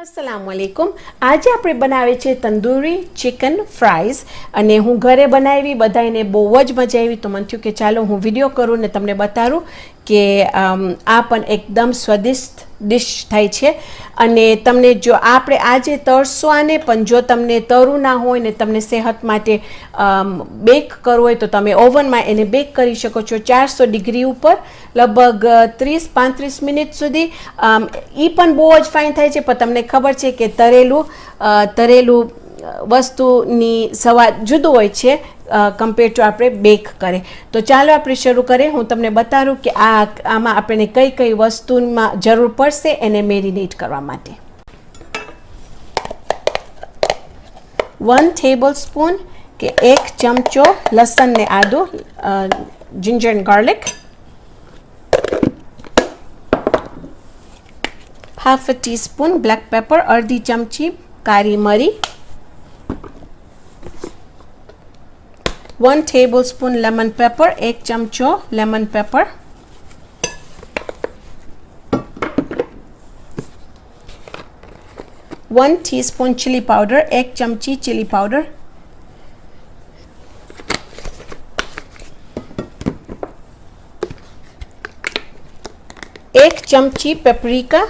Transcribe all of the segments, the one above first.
अस्सलामुअलैकुम। आज આપણે બનાવે છે તંદૂરી ચિકન ફ્રાઈઝ અને હું ઘરે બનાવી, બધાને બહુ જ મજા આવી, તો મને થયું કે ચાલો હું વિડીયો કરું ને તમને બતાવું કે આ પણ એકદમ સ્વાદિષ્ટ ડિશ થાય છે. અને તમને જો આપણે આજે તળશો આને, પણ જો તમને તળવું ના હોય ને તમને સેહત માટે બેક કરવું હોય તો તમે ઓવનમાં એને બેક કરી શકો છો 400 ડિગ્રી ઉપર લગભગ 30-35 મિનિટ સુધી. એ પણ બહુ જ ફાઇન થાય છે, પણ તમને ખબર છે કે તરેલું વસ્તુની સ્વાદ જુદું હોય છે કમ્પેર ટુ આપણે બેક કરે. તો ચાલો આપણે શરૂ કરીએ. હું તમને બતાવું કે આમાં આપણને કઈ કઈ વસ્તુમાં જરૂર પડશે એને મેરિનેટ કરવા માટે. 1 ટેબલસ્પૂન કે 1 ચમચો લસણ ને આદુ, ginger and garlic, half a teaspoon black pepper, અડધી ચમચી કાળી મરી, 1 tablespoon lemon pepper, 1 ચમચો lemon pepper, 1 teaspoon chili powder, 1 ચમચી chili powder, 1 ચમચી paprika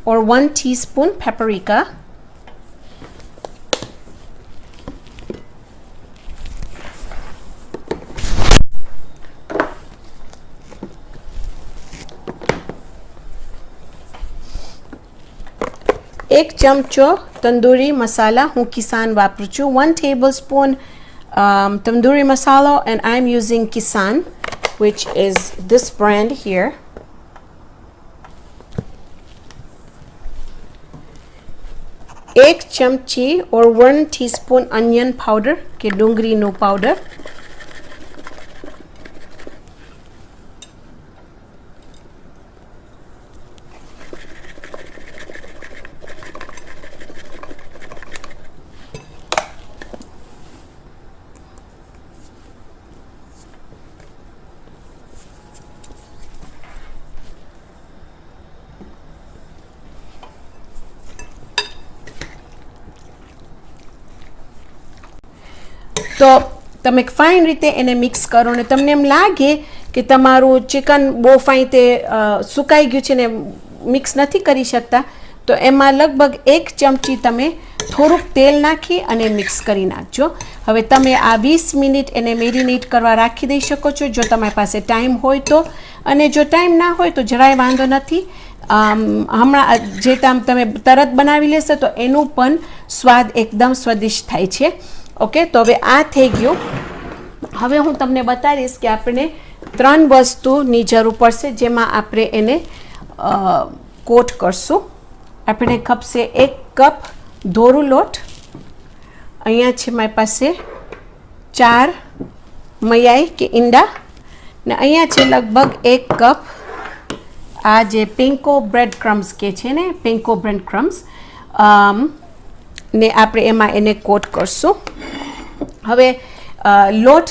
or 1 teaspoon paprika, 1 ચમચો tandoori મસાલા, હું કિસાન વાપરું છું, 1 tablespoon tandoori masala, and I'm using Kisan, which is this brand here. एक चमची or 1 teaspoon onion powder કે ડુંગળીનું પાવડર, તો તમે fine રીતે એને મિક્સ કરો ને તમને એમ લાગે કે તમારું ચિકન બહુ ફાઇન તે સુકાઈ ગયું છે ને મિક્સ નથી કરી શકતા, તો એમાં લગભગ 1 ચમચી તમે થોડુંક તેલ નાખી અને મિક્સ કરી નાખજો. હવે તમે આ 20 મિનિટ એને મેરિનેટ કરવા રાખી દઈ શકો છો જો તમારી પાસે ટાઈમ હોય તો, અને જો ટાઈમ ના હોય તો જરાય વાંધો નથી. હમણાં જે તમે તરત બનાવી લેશો તો એનું પણ સ્વાદ એકદમ સ્વાદિષ્ટ થાય છે. ઓકે, તો હવે આ થઈ ગયું. હવે હું તમને બતાવીશ કે આપણે 3 વસ્તુની જરૂર પડશે જેમાં આપણે એને કોટ કરશું. આપણે ખપશે 1 કપ ધોરું લોટ, અહીંયા છે મારી પાસે 4 મયાઈ કે ઈંડા, ને અહીંયા છે લગભગ 1 કપ આ જે પિંકો બ્રેડ ક્રમ્સ કે છે ને, પિંકો બ્રેડ ક્રમ્સ, ને આપણે એમાં એને કોટ કરશું. હવે લોટ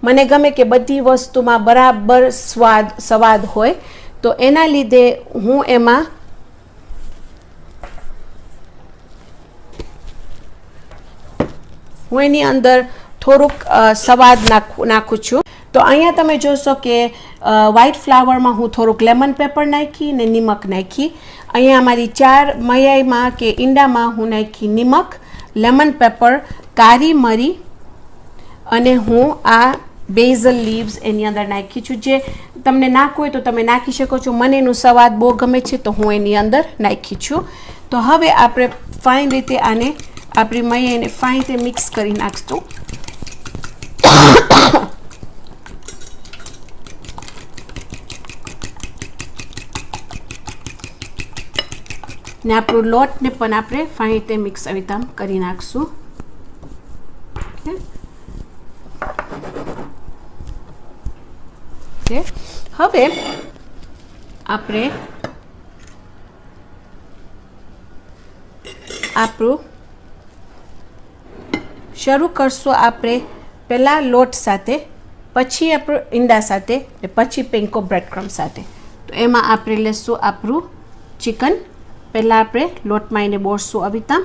મને ગમે કે બધી વસ્તુમાં બરાબર સ્વાદ હોય, તો એના લીધે હું એની અંદર થોડુંક સ્વાદ નાખું છું. તો અહીંયા તમે જોશો કે વ્હાઈટ ફ્લાવરમાં હું થોડુંક લેમન પેપર નાખી ને નિમક નાખી. અહીંયા અમારી 4 મયાઈમાં કે ઈંડામાં હું નાખી નિમક, લેમન પેપર, કાળી મરી, અને હું આ બેઝલ લીવ્સ એની અંદર નાખી છું. જે તમને નાખવું હોય તો તમે નાખી શકો છો. મને એનું સ્વાદ બહુ ગમે છે તો હું એની અંદર નાખી છું. તો હવે આપણે ફાઇન રીતે આને આપણી મયાઈને ફાઇન રીતે મિક્સ કરી નાખશું. ને આપણું લોટને પણ આપણે ફાઇન રીતે મિક્સ આવી રીતે કરી નાખશું. હવે આપણે આપણું શરૂ કરશું. આપણે પહેલાં લોટ સાથે, પછી આપણું ઈંડા સાથે, ને પછી પિંકો બ્રેડ ક્રમ્સ સાથે. તો એમાં આપણે લેશું આપણું ચિકન પહેલાં આપણે લોટમાં એને બોળશું આવી રીતના,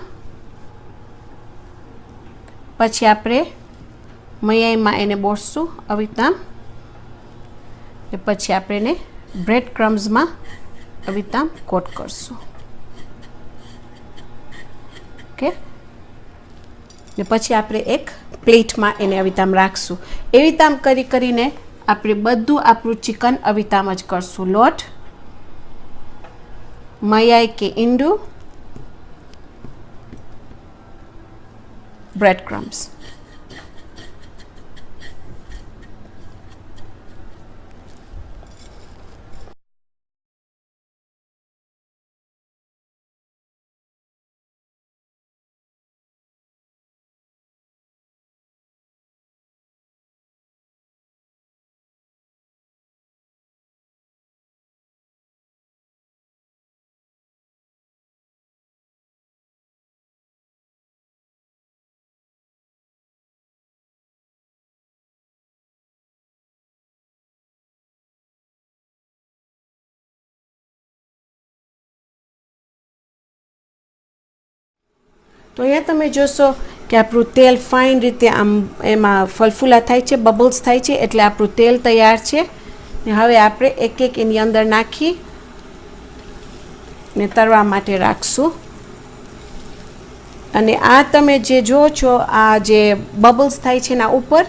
પછી આપણે મયાઈમાં એને બોળશું આવી રીતના, ને પછી આપણે એને બ્રેડ ક્રમ્સમાં આવી રીતના કોટ કરશું. ઓકે, ને પછી આપણે એક પ્લેટમાં એને આવી રીતના રાખશું. એવી રીતના કરી કરીને આપણે બધું આપણું ચિકન આવી રીતના જ કરશું. લોટ, મયાઈ કે ઈંડું, બ્રેડ ક્રમ્સ. તો અહીંયા તમે જોશો કે આપણું તેલ ફાઇન રીતે આમ એમાં ફલફુલા થાય છે, બબલ્સ થાય છે, એટલે આપણું તેલ તૈયાર છે. ને હવે આપણે એક એક એની અંદર નાખી ને તળવા માટે રાખશું. અને આ તમે જે જો છો આ જે બબલ્સ થાય છે એના ઉપર,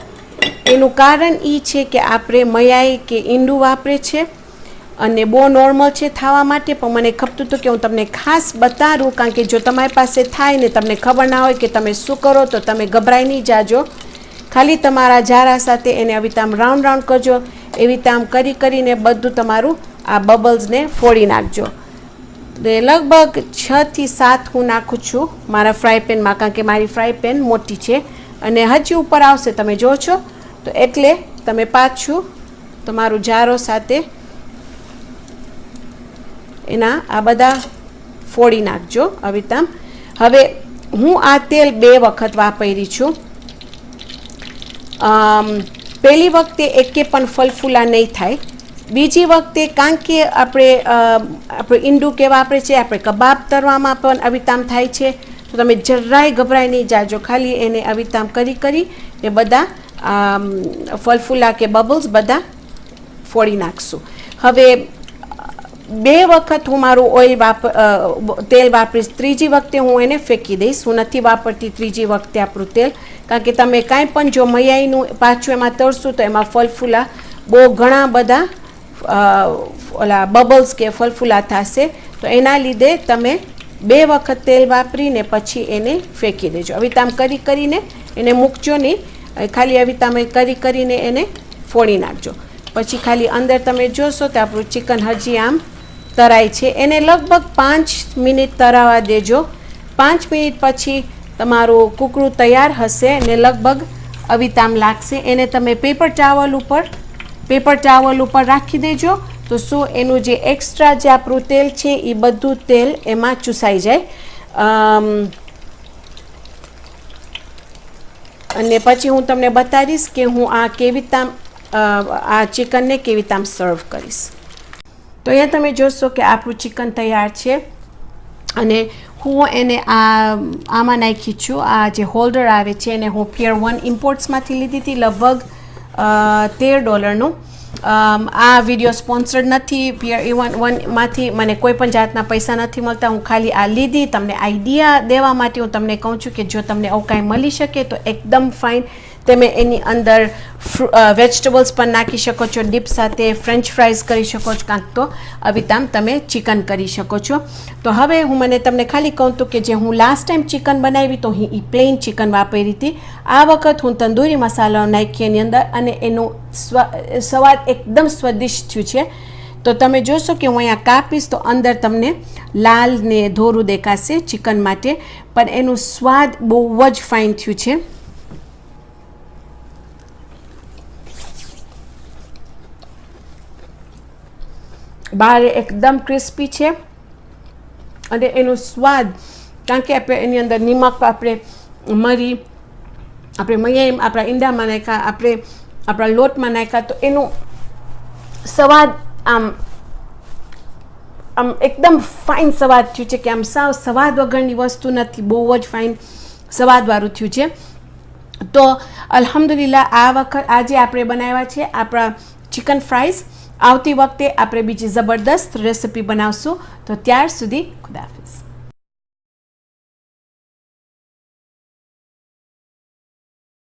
એનું કારણ એ છે કે આપણે મયાઈ કે ઈંડું વાપરે છે અને બહુ નોર્મલ છે થવા માટે, પણ મને ખપતું હતું કે હું તમને ખાસ બતાડું, કારણ કે જો તમારી પાસે થાય ને તમને ખબર ના હોય કે તમે શું કરો તો તમે ગભરાઈ નહીં જાજો. ખાલી તમારા જારા સાથે એને આવી રીતે આમ રાઉન્ડ રાઉન્ડ કરજો. એવી રીતે આમ કરીને બધું તમારું આ બબલ્સને ફોડી નાખજો. લગભગ 6 થી 7 હું નાખું છું મારા ફ્રાય પેનમાં, કારણ કે મારી ફ્રાય પેન મોટી છે અને હજી ઉપર આવશે તમે જો છો. તો એટલે તમે પાછું તમારું જારો સાથે એના આ બધા ફોડી નાખજો આવી રીતે. હવે હું આ તેલ 2 વખત વાપરી છું. પહેલી વખતે એકે પણ ફલફુલા નહીં થાય, બીજી વખતે કારણ કે આપણે ઈંડું કે વાપરે છે, આપણે કબાબ તરવામાં પણ આવી રીતે થાય છે. તો તમે જરાય ગભરાઈ નહીં જાજો, ખાલી એને આવી રીતે કરી એ બધા ફલફુલા કે બબલ્સ બધા ફોડી નાખશું. હવે 2 વખત હું મારું તેલ વાપરીશ, ત્રીજી વખતે હું એને ફેંકી દઈશ. હું નથી વાપરતી ત્રીજી વખતે આપણું તેલ, કારણ કે તમે કાંઈ પણ જો મયાઈનું પાછું એમાં તળશું તો એમાં ફલફુલા બહુ ઘણા બધા ઓલા બબલ્સ કે ફલફુલા થશે. તો એના લીધે તમે 2 વખત તેલ વાપરીને પછી એને ફેંકી દેજો. આવી રીતે આમ કરીને એને મૂકજો નહીં, ખાલી આવી રીતે આમ કરીને એને ફોડી નાખજો. પછી ખાલી અંદર તમે જોશો તો આપણું ચિકન હજી આમ તરાય છે. એને લગભગ 5 મિનિટ તરાવા દેજો. 5 મિનિટ પછી તમારું કૂકરું તૈયાર હશે ને લગભગ આવી રીતે આમ લાગશે. એને તમે પેપર ટાવલ ઉપર રાખી દેજો. તો શું એનું જે એક્સ્ટ્રા જે આપણું તેલ છે એ બધું તેલ એમાં ચૂસાઈ જાય. અને પછી હું તમને બતાવીશ કે હું આ કેવી રીતે આ ચિકનને કેવી રીતે આમ સર્વ કરીશ. તો અહીંયા તમે જોશો કે આપણું ચિકન તૈયાર છે અને હું એને આમાં નાખી છું. આ જે હોલ્ડર આવે છે એને હું પિયર 1 ઇમ્પોર્ટ્સમાંથી લીધી હતી, લગભગ $13. આ વિડીયો સ્પોન્સર્ડ નથી. પિયર 1માંથી મને કોઈ પણ જાતના પૈસા નથી મળતા. હું ખાલી આ લીધી તમને આઈડિયા દેવા માટે હું તમને કહું છું કે જો તમને આવું કાંઈ મળી શકે તો એકદમ ફાઇન. તમે એની અંદર વેજીટેબલ્સ પણ નાખી શકો છો, ડીપ સાથે ફ્રેન્ચ ફ્રાઈઝ કરી શકો છો, કાંક તો આવી રીતે તમે ચિકન કરી શકો છો. તો હવે હું તમને ખાલી કહું તો કે જે હું લાસ્ટ ટાઈમ ચિકન બનાવી તો હું એ પ્લેન ચિકન વાપરી હતી. આ વખત હું તંદૂરી મસાલો નાખી એની અંદર અને એનું સ્વાદ એકદમ સ્વાદિષ્ટ થયું છે. તો તમે જોશો કે હું અહીંયા કાપીશ તો અંદર તમને લાલ ને ધોરું દેખાશે ચિકન માટે, પણ એનું સ્વાદ બહુ જ ફાઇન થયું છે. બહાર એકદમ ક્રિસ્પી છે અને એનો સ્વાદ, કારણ કે આપણે એની અંદર નિમક, આપણે મરી, આપણે મયાઈ આપણા ઈંડામાં નાખ્યા, આપણે આપણા લોટમાં નાખ્યા, તો એનો સ્વાદ આમ આમ એકદમ ફાઇન સ્વાદ થયું છે કે આમ સાવ સ્વાદ વગરની વસ્તુ નથી, બહુ જ ફાઇન સ્વાદવાળું થયું છે. તો અલ્હમ્દુલિલ્લાહ આજે આપણે બનાવ્યા છે આપણા ચિકન ફ્રાઈઝ. આવતી વખતે આપણે બીજી જબરદસ્ત રેસિપી બનાવશું. તો ત્યાર સુધી ખુદા.